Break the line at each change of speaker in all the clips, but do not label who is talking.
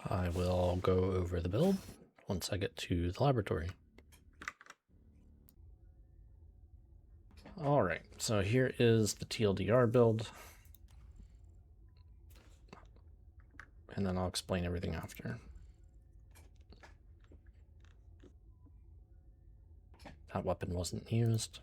I will go over the build once I get to the laboratory. All right, so here is the TLDR build, and then I'll explain everything after. That weapon wasn't used.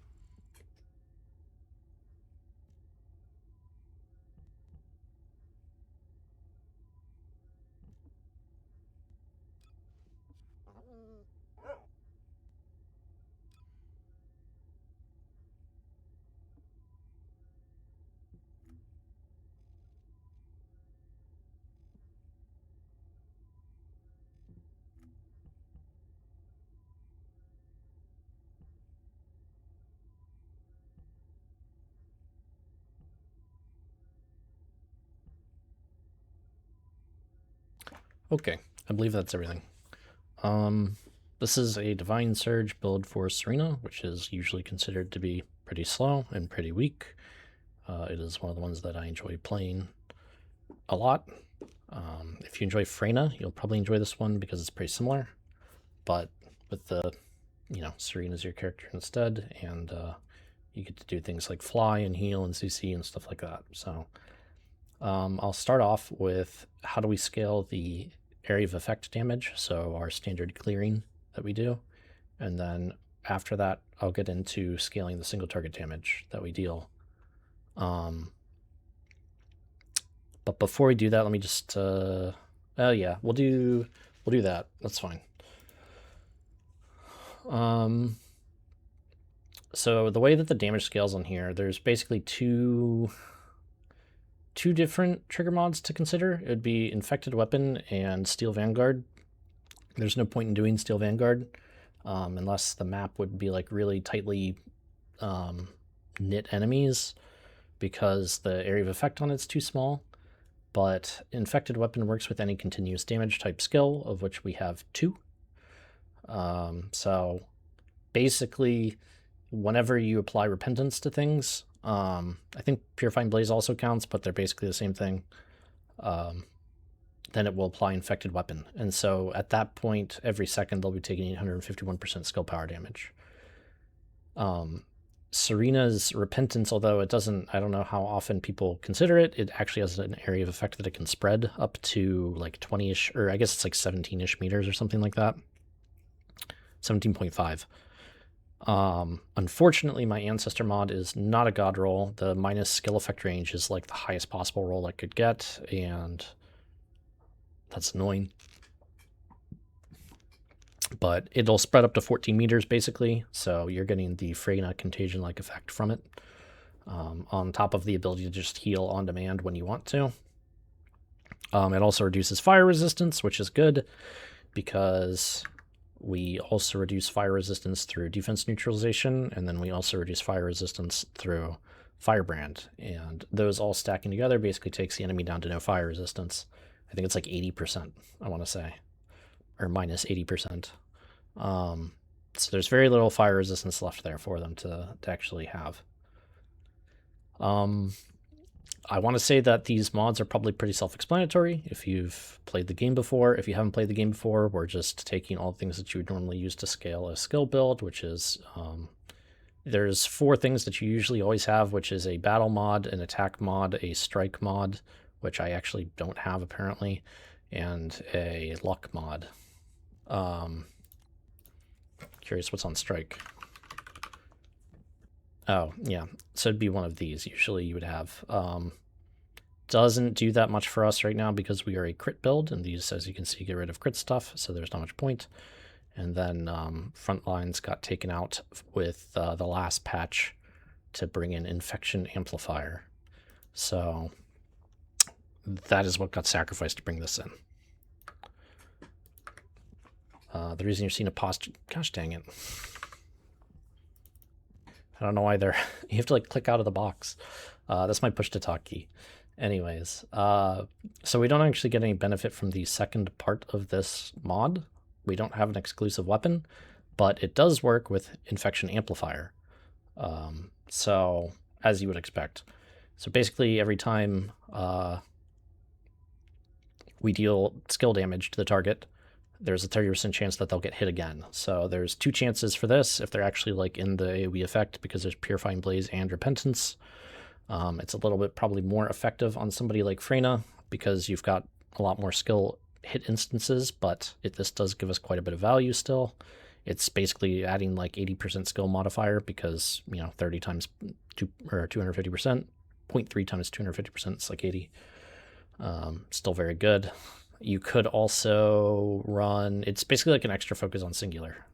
Okay, I believe that's everything. This is a Divine Surge build for Serena, which is usually considered to be pretty slow and pretty weak. It is one of the ones that I enjoy playing a lot. If you enjoy Freyna, you'll probably enjoy this one because it's pretty similar, but with the, Serena's your character instead, and you get to do things like fly and heal and CC and stuff like that. So I'll start off with how do we scale the area of effect damage, so our standard clearing that we do, and then after that I'll get into scaling the single target damage that we deal. But before we do that, let me just oh yeah, we'll do that. That's fine. So the way that the damage scales on here, there's basically two different trigger mods to consider. It would be Infected Weapon and Steel Vanguard. There's no point in doing Steel Vanguard unless the map would be like really tightly knit enemies, because the area of effect on it's too small. But Infected Weapon works with any continuous damage type skill, of which we have 2. So basically, whenever you apply Repentance to things, I think Purifying Blaze also counts, but they're basically the same thing, then it will apply Infected Weapon. And so at that point, every second they'll be taking 851% skill power damage. Serena's Repentance, although it doesn't, I don't know how often people consider it, it actually has an area of effect that it can spread up to like 20-ish, or I guess it's like 17-ish meters or something like that. 17.5. Unfortunately, my Ancestor mod is not a god roll. The minus skill effect range is like the highest possible roll I could get, and that's annoying. But it'll spread up to 14 meters basically, so you're getting the Freyna contagion-like effect from it, on top of the ability to just heal on demand when you want to. It also reduces fire resistance, which is good because we also reduce fire resistance through defense neutralization, and then we also reduce fire resistance through Firebrand, and those all stacking together basically takes the enemy down to no fire resistance. I think it's like 80%, I want to say, or minus 80%. So there's very little fire resistance left there for them to actually have. I want to say that these mods are probably pretty self-explanatory if you've played the game before. If you haven't played the game before, we're just taking all the things that you would normally use to scale a skill build, which is there's 4 things that you usually always have, which is a battle mod, an attack mod, a strike mod, which I actually don't have apparently, and a luck mod. Curious what's on strike. Oh, yeah. So it'd be one of these. Usually you would have. Doesn't do that much for us right now because we are a crit build, and these, as you can see, get rid of crit stuff, so there's not much point. And then front lines got taken out with the last patch to bring in Infection Amplifier. So that is what got sacrificed to bring this in. The reason you're seeing a pause, gosh dang it. I don't know why they're, you have to like click out of the box. That's my push to talk key. Anyways, so we don't actually get any benefit from the second part of this mod. We don't have an exclusive weapon, but it does work with Infection Amplifier. So as you would expect. So basically every time we deal skill damage to the target, there's a 30% chance that they'll get hit again. So there's 2 chances for this if they're actually like in the AoE effect, because there's Purifying Blaze and Repentance. It's a little bit probably more effective on somebody like Serena because you've got a lot more skill hit instances, but this does give us quite a bit of value still. It's basically adding like 80% skill modifier because, 30 times 250%, 0.3 times 250%, it's like 80. Still very good. You could also run, it's basically like an extra focus on singular,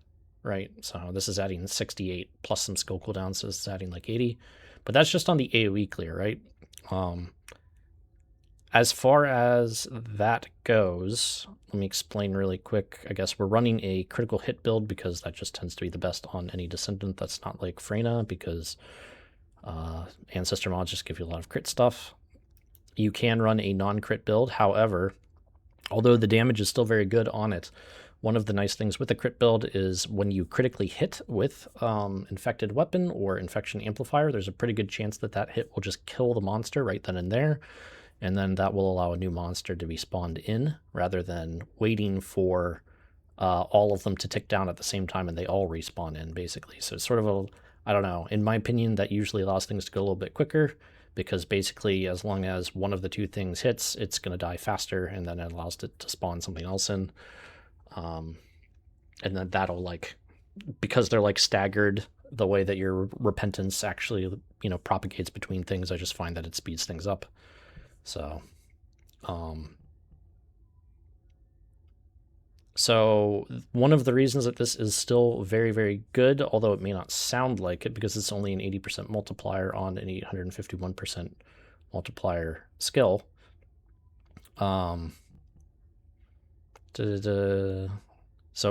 right? So this is adding 68 plus some skill cooldown, so it's adding like 80. But that's just on the AoE clear, right? As far as that goes, let me explain really quick. I guess we're running a critical hit build because that just tends to be the best on any Descendant that's not like Serena, because Ancestor mods just give you a lot of crit stuff. You can run a non-crit build, however, although the damage is still very good on it, one of the nice things with the crit build is when you critically hit with Infected Weapon or Infection Amplifier, there's a pretty good chance that that hit will just kill the monster right then and there, and then that will allow a new monster to be spawned in, rather than waiting for all of them to tick down at the same time and they all respawn in, basically. So it's sort of a, I don't know, in my opinion, that usually allows things to go a little bit quicker, because basically as long as one of the 2 things hits, it's going to die faster, and then it allows it to spawn something else in. And then that'll, like, because they're like staggered, the way that your Repentance actually, propagates between things, I just find that it speeds things up. So, so one of the reasons that this is still very, very good, although it may not sound like it because it's only an 80% multiplier on an 851% multiplier skill. So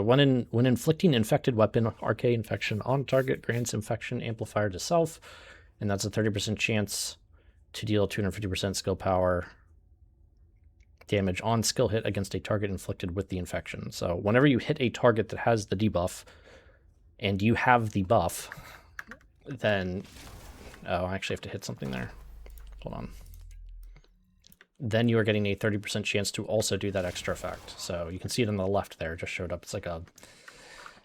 when inflicting infected weapon, Arche Infection on target grants infection amplifier to self, and that's a 30% chance to deal 250% skill power damage on skill hit against a target inflicted with the infection. So whenever you hit a target that has the debuff, and you have the buff, then, oh, I actually have to hit something there. Hold on. Then you are getting a 30% chance to also do that extra effect. So you can see it on the left there, it just showed up. It's like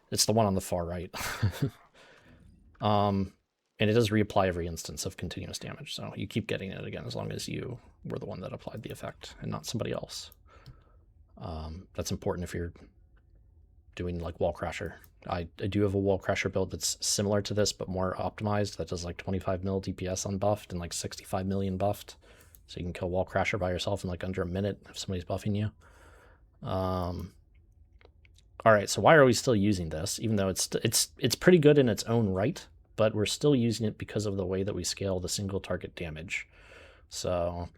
it's the one on the far right. And it does reapply every instance of continuous damage. So you keep getting it again as long as you were the one that applied the effect and not somebody else. That's important if you're doing like Wall Crasher. I do have a Wall Crasher build that's similar to this, but more optimized. That does like 25 mil DPS unbuffed and like 65 million buffed. So you can kill Wall Crasher by yourself in like under a minute if somebody's buffing you. All right, so why are we still using this? Even though it's pretty good in its own right, but we're still using it because of the way that we scale the single target damage. So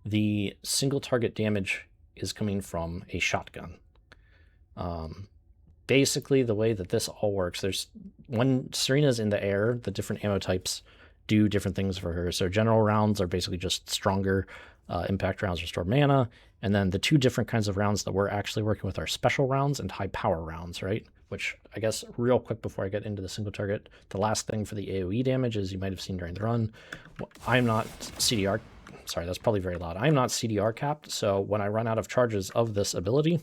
the single target damage is coming from a shotgun. Basically, the way that this all works, when Serena's in the air, the different ammo types do different things for her. So general rounds are basically just stronger. Impact rounds restore mana. And then the 2 different kinds of rounds that we're actually working with are special rounds and high power rounds, right? Which, I guess, real quick before I get into the single target, the last thing for the AoE damage is you might have seen during the run, I'm not CDR, sorry, that's probably very loud. I'm not CDR capped, so when I run out of charges of this ability,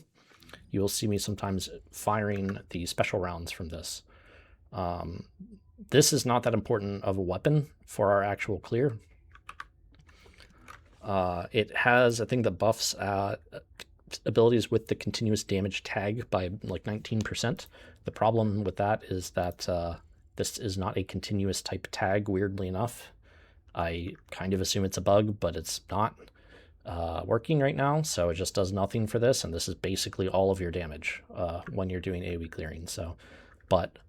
you will see me sometimes firing the special rounds from this. This is not that important of a weapon for our actual clear. It has a thing that buffs abilities with the continuous damage tag by like 19%. The problem with that is that this is not a continuous type tag, weirdly enough. I kind of assume it's a bug, but it's not working right now, so it just does nothing for this, and this is basically all of your damage when you're doing AoE clearing. So, but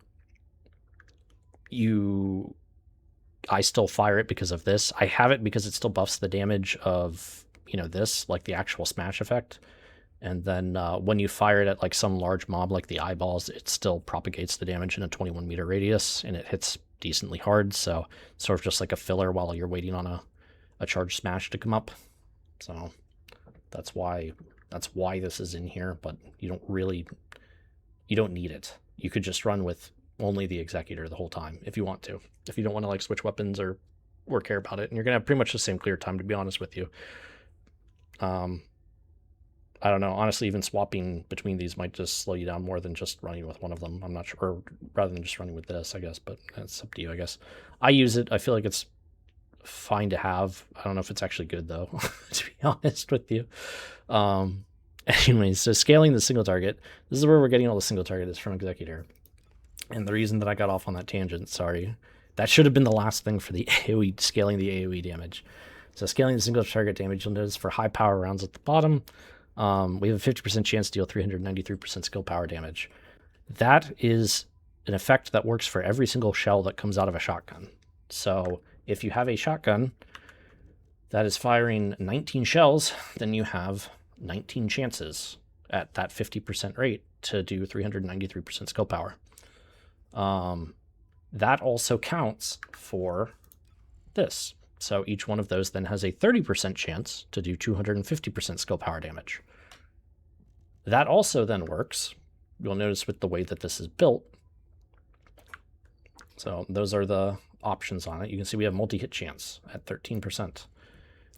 I still fire it because of this. I have it because it still buffs the damage of, this, like the actual smash effect. And then when you fire it at like some large mob like the eyeballs, it still propagates the damage in a 21 meter radius, and it hits decently hard. So it's sort of just like a filler while you're waiting on a charged smash to come up. So that's why this is in here, but you don't need it. You could just run with only the Executor the whole time if you want to. If you don't want to like switch weapons or care about it, and you're gonna have pretty much the same clear time, to be honest with you. I don't know. Honestly, even swapping between these might just slow you down more than just running with one of them. I'm not sure, or rather than just running with this, I guess, but it's up to you, I guess. I use it. I feel like it's fine to have. I don't know if it's actually good, though, to be honest with you. Anyways, so scaling the single target. This is where we're getting all the single target is from Executor. And the reason that I got off on that tangent, sorry, that should have been the last thing for the AoE, scaling the AoE damage. So scaling the single target damage, you'll notice for high power rounds at the bottom, we have a 50% chance to deal 393% skill power damage. That is an effect that works for every single shell that comes out of a shotgun. So if you have a shotgun that is firing 19 shells, then you have 19 chances at that 50% rate to do 393% skill power. That also counts for this. So each one of those then has a 30% chance to do 250% skill power damage. That also then works, you'll notice, with the way that this is built. So those are the options on it. You can see we have multi-hit chance at 13%.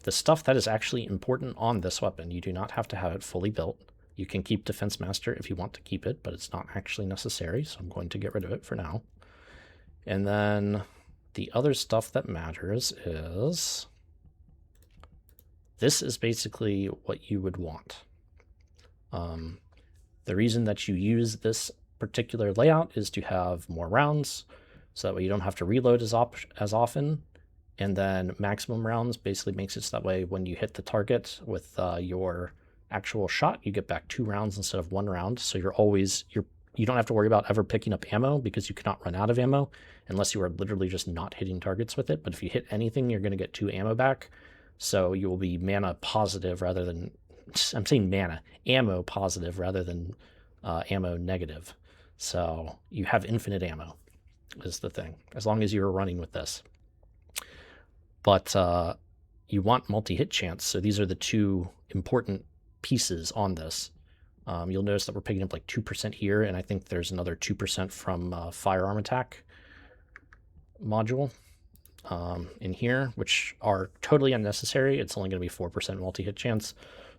The stuff that is actually important on this weapon, you do not have to have it fully built. You can keep Defense Master if you want to keep it, but it's not actually necessary, so I'm going to get rid of it for now. And then the other stuff that matters is this is basically what you would want. The reason that you use this particular layout is to have more rounds, so that way you don't have to reload as often. And then maximum rounds basically makes it so that way when you hit the target with your actual shot, you get back 2 rounds instead of 1 round. So you don't have to worry about ever picking up ammo because you cannot run out of ammo unless you are literally just not hitting targets with it. But if you hit anything, you're going to get 2 ammo back. So you will be mana positive rather than, I'm saying mana, ammo positive rather than ammo negative. So you have infinite ammo is the thing, as long as you're running with this. But you want multi-hit chance. So these are the 2 important pieces on this. You'll notice that we're picking up like 2% here, and I think there's another 2% from firearm attack module in here, which are totally unnecessary. It's only going to be 4% multi-hit chance,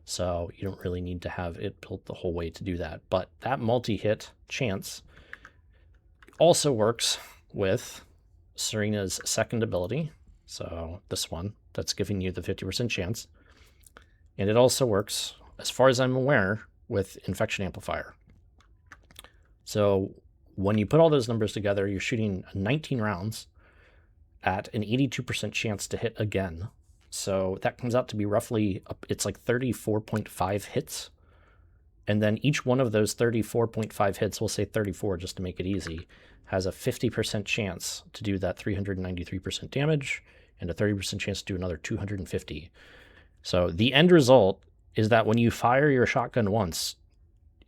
so you don't really need to have it built the whole way to do that. But that multi-hit chance also works with Serena's second ability, so this one that's giving you the 50% chance, and it also works, as far as I'm aware, with Infection Amplifier. So when you put all those numbers together, you're shooting 19 rounds at an 82% chance to hit again. So that comes out to be roughly, it's like 34.5 hits. And then each one of those 34.5 hits, we'll say 34 just to make it easy, has a 50% chance to do that 393% damage and a 30% chance to do another 250. So the end result is that when you fire your shotgun once,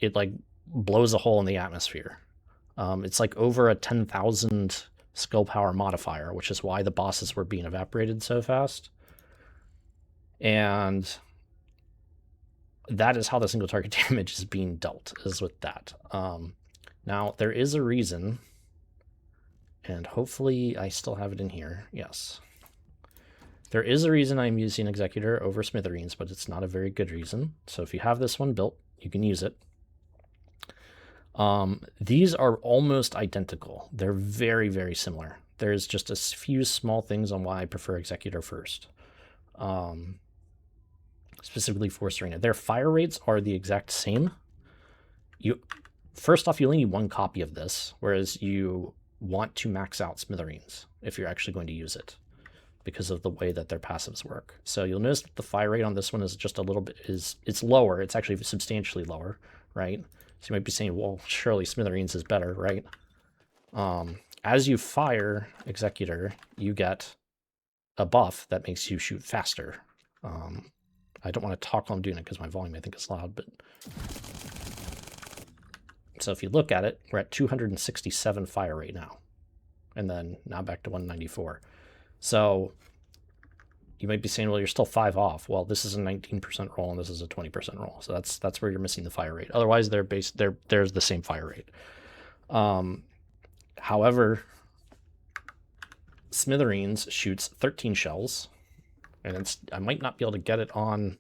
it like blows a hole in the atmosphere. It's like over a 10,000 skill power modifier, which is why the bosses were being evaporated so fast. And that is how the single target damage is being dealt, is with that. Now, there is a reason, and hopefully I still have it in here. Yes. There is a reason I'm using Executor over Smithereens, but it's not a very good reason. So if you have this one built, you can use it. These are almost identical. They're very, very similar. There's just a few small things on why I prefer Executor first. Specifically for Serena. Their fire rates are the exact same. First off, you only need 1 copy of this, whereas you want to max out Smithereens if you're actually going to use it, because of the way that their passives work. So you'll notice that the fire rate on this one is just a little bit, it's lower. It's actually substantially lower, right? So you might be saying, well, surely Smithereens is better, right? As you fire Executor, you get a buff that makes you shoot faster. I don't want to talk while I'm doing it because my volume, I think, is loud, but... So if you look at it, we're at 267 fire rate now. And then now back to 194. So you might be saying, well, you're still 5 off. Well, this is a 19% roll and this is a 20% roll. So that's where you're missing the fire rate. Otherwise, there's the same fire rate. However, Smithereens shoots 13 shells, and I might not be able to get it on.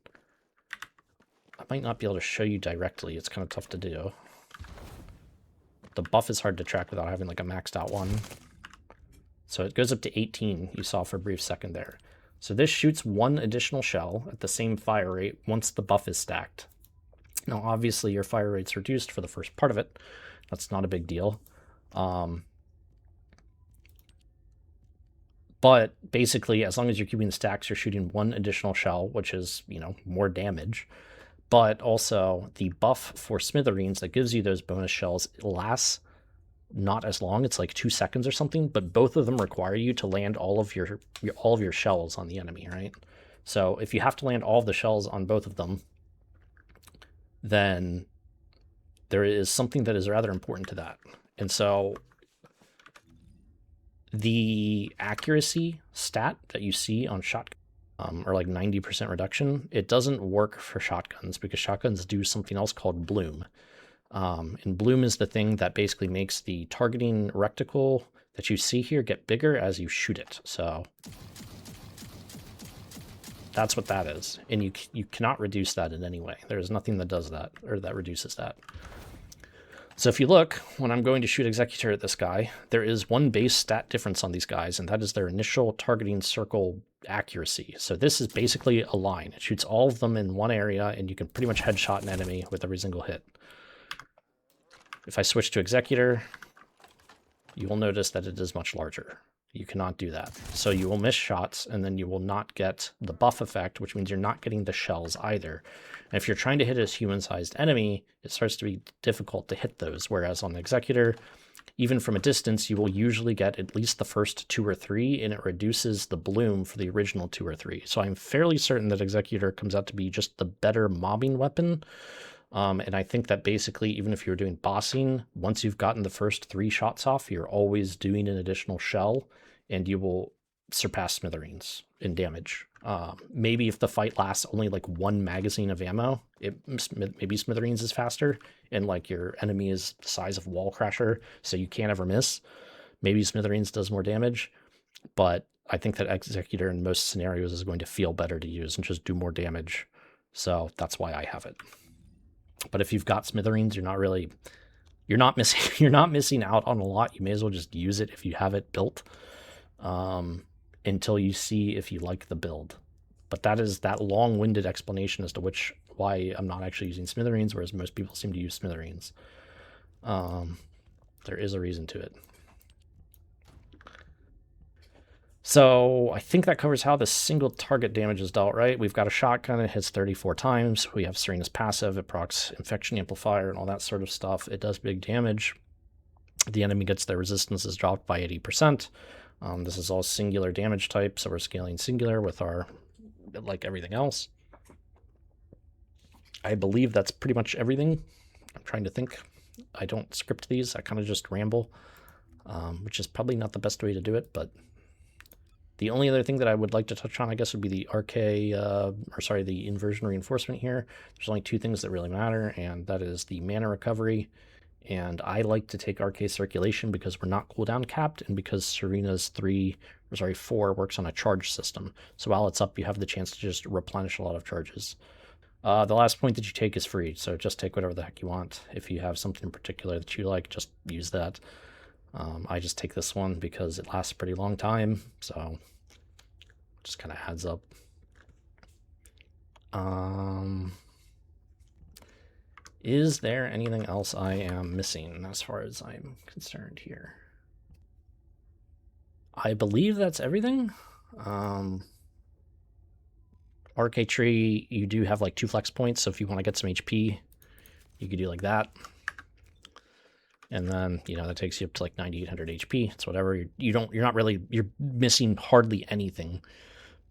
I'm might not be able to show you directly. It's kind of tough to do. The buff is hard to track without having like a maxed out one. So it goes up to 18, you saw for a brief second there. So this shoots one additional shell at the same fire rate once the buff is stacked. Now, obviously, your fire rate's reduced for the first part of it. That's not a big deal. But basically, as long as you're keeping the stacks, you're shooting one additional shell, which is, you know, more damage. But also, the buff for Smithereens that gives you those bonus shells lasts not as long. It's like 2 seconds or something, but both of them require you to land all of your shells on the enemy, right? So if you have to land all of the shells on both of them, then there is something that is rather important to that. And so the accuracy stat that you see on shotgun, or like 90% reduction, it doesn't work for shotguns because shotguns do something else called bloom. And bloom is the thing that basically makes the targeting reticle that you see here get bigger as you shoot it. So that's what that is. And you cannot reduce that in any way. There is nothing that does that or that reduces that. So if you look, when I'm going to shoot Executor at this guy, there is one base stat difference on these guys, and that is their initial targeting circle accuracy. So this is basically a line. It shoots all of them in one area, and you can pretty much headshot an enemy with every single hit. If I switch to Executor, you will notice that it is much larger. You cannot do that. So you will miss shots, and then you will not get the buff effect, which means you're not getting the shells either. And if you're trying to hit a human-sized enemy, it starts to be difficult to hit those, whereas on the Executor, even from a distance, you will usually get at least the first 2 or 3, and it reduces the bloom for the original 2 or 3. So I'm fairly certain that Executor comes out to be just the better mobbing weapon. And I think that basically, even if you're doing bossing, once you've gotten the first 3 shots off, you're always doing an additional shell, and you will surpass Smithereens in damage. Maybe if the fight lasts only like 1 magazine of ammo, maybe Smithereens is faster, and like your enemy is the size of Wall Crasher, so you can't ever miss. Maybe Smithereens does more damage, but I think that Executor in most scenarios is going to feel better to use and just do more damage. So that's why I have it. But if you've got Smithereens, you're not missing out on a lot. You may as well just use it if you have it built, until you see if you like the build. But that is that long-winded explanation as to why I'm not actually using Smithereens, whereas most people seem to use Smithereens. There is a reason to it. So I think that covers how the single target damage is dealt, right? We've got a shotgun that hits 34 times. We have Serena's passive, it procs infection amplifier and all that sort of stuff. It does big damage. The enemy gets their resistances dropped by 80%. This is all singular damage type, so we're scaling singular with our, like everything else. I believe that's pretty much everything. I'm trying to think. I don't script these, I kind of just ramble, which is probably not the best way to do it, but the only other thing that I would like to touch on, I guess, would be the the Inversion Reinforcement here. There's only 2 things that really matter, and that is the mana recovery. And I like to take Arche Circulation because we're not cooldown capped, and because Serena's 4 works on a charge system. So while it's up, you have the chance to just replenish a lot of charges. The last point that you take is free, so just take whatever the heck you want. If you have something in particular that you like, just use that. I just take this one because it lasts a pretty long time, so just kind of adds up. Is there anything else I am missing as far as I'm concerned here? I believe that's everything. Arche Tree, you do have like 2 flex points, so if you want to get some HP, you could do like that. And then, you know, that takes you up to like 9,800 HP. It's whatever. You're missing hardly anything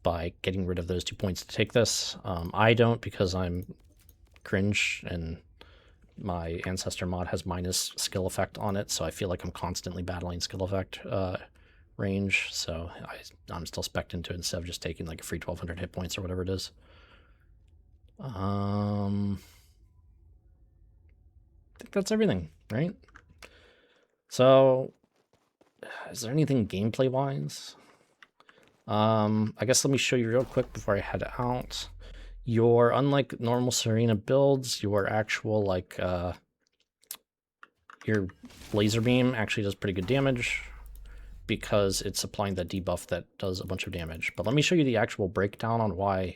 by getting rid of those 2 points to take this. I don't, because I'm cringe and my ancestor mod has minus skill effect on it, so I feel like I'm constantly battling skill effect range. So I'm still spec'd into it instead of just taking like a free 1,200 hit points or whatever it is. I think that's everything, right? So, is there anything gameplay-wise? I guess let me show you real quick before I head out. Unlike normal Serena builds, your actual, like, your laser beam actually does pretty good damage because it's applying that debuff that does a bunch of damage. But let me show you the actual breakdown on why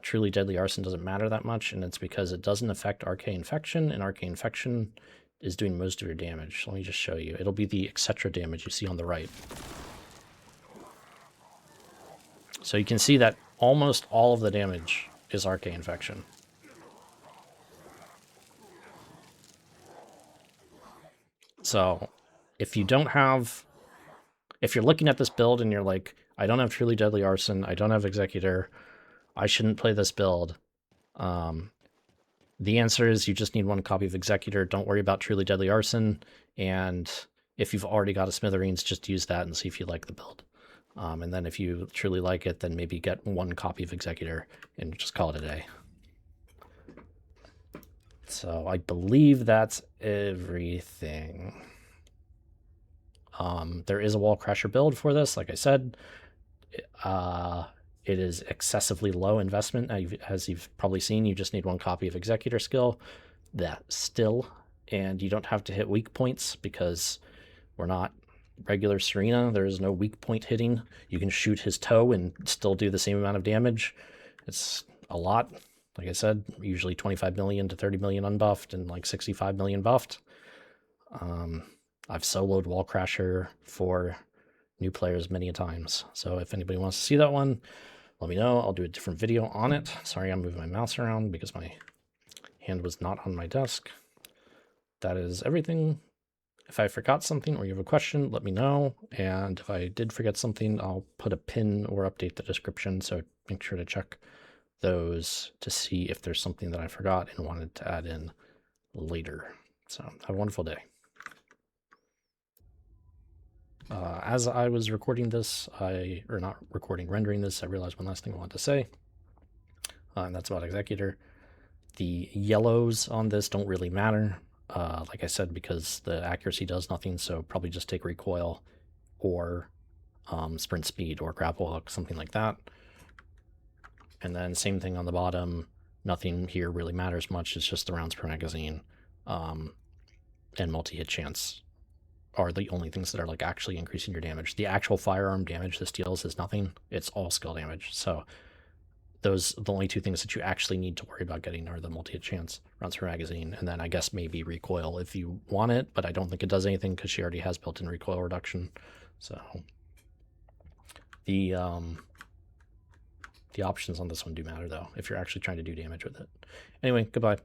truly deadly arson doesn't matter that much, and it's because it doesn't affect Arche Infection, and Arche Infection is doing most of your damage. Let me just show you. It'll be the Executor damage you see on the right. So you can see that almost all of the damage is Arche Infection. So if you don't have, if you're looking at this build and you're like, I don't have truly deadly arson, I don't have Executor, I shouldn't play this build. The answer is you just need one copy of Executor. Don't worry about truly deadly arson. And if you've already got a Smithereens, just use that and see if you like the build. And then if you truly like it, then maybe get one copy of Executor and just call it a day. So I believe that's everything. There is a wall crasher build for this, like I said. It is excessively low investment. As you've probably seen, you just need one copy of Executor skill. That still, and you don't have to hit weak points because we're not regular Serena. There is no weak point hitting. You can shoot his toe and still do the same amount of damage. It's a lot. Like I said, usually 25 million to 30 million unbuffed and like 65 million buffed. I've soloed Wall Crasher for new players many a times. So if anybody wants to see that one, let me know. I'll do a different video on it. Sorry, I'm moving my mouse around because my hand was not on my desk. That is everything. If I forgot something or you have a question, let me know. And if I did forget something, I'll put a pin or update the description. So make sure to check those to see if there's something that I forgot and wanted to add in later. So have a wonderful day. As I was recording this, rendering this, I realized one last thing I wanted to say. And that's about Executor. The yellows on this don't really matter. Like I said, because the accuracy does nothing, so probably just take recoil or sprint speed or grapple hook, something like that. And then same thing on the bottom. Nothing here really matters much. It's just the rounds per magazine and multi-hit chance are the only things that are like actually increasing your damage. The actual firearm damage this deals is nothing. It's all skill damage. So the only two things that you actually need to worry about getting are the multi-hit chance, rounds per magazine, and then I guess maybe recoil if you want it, but I don't think it does anything because she already has built-in recoil reduction. So the options on this one do matter though, if you're actually trying to do damage with it. Anyway, goodbye.